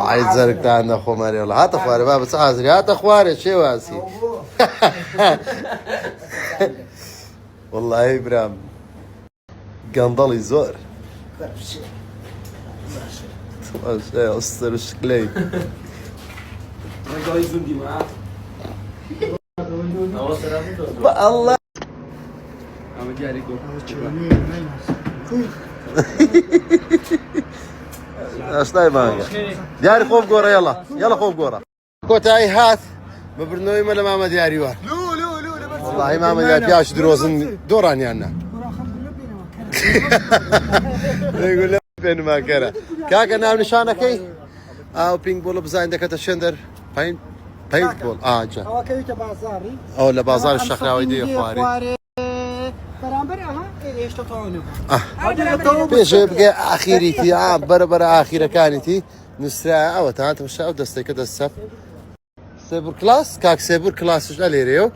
عيد زرك تاعنا اخو ماري والله هات اخواري بابا تعازري هات اخواري شي واسي والله ابراهيم قنضلي زور شيء اسطر الشكلي الله ايش طيب مانجا دياري خوف قورة يلا خوف قورة كوتاي هات مبرنوي ملا ماما دياري وار لو والله ماما دياري فياش دروزن دوران يعني يقول له بين ما كره كاكا نام نشانك او بينج بول بزاين دكت الشندر بين بول جا او كيت بازاري او لا بازار الشخراوي دي خواري برامبر ايش تطونوا بيش يبقى اخيرتي بربر اخيره كانتي نسرع او تانت مش او دستك دسف سيبر كلاس كاك سيبر كلاس ايش عليه ريو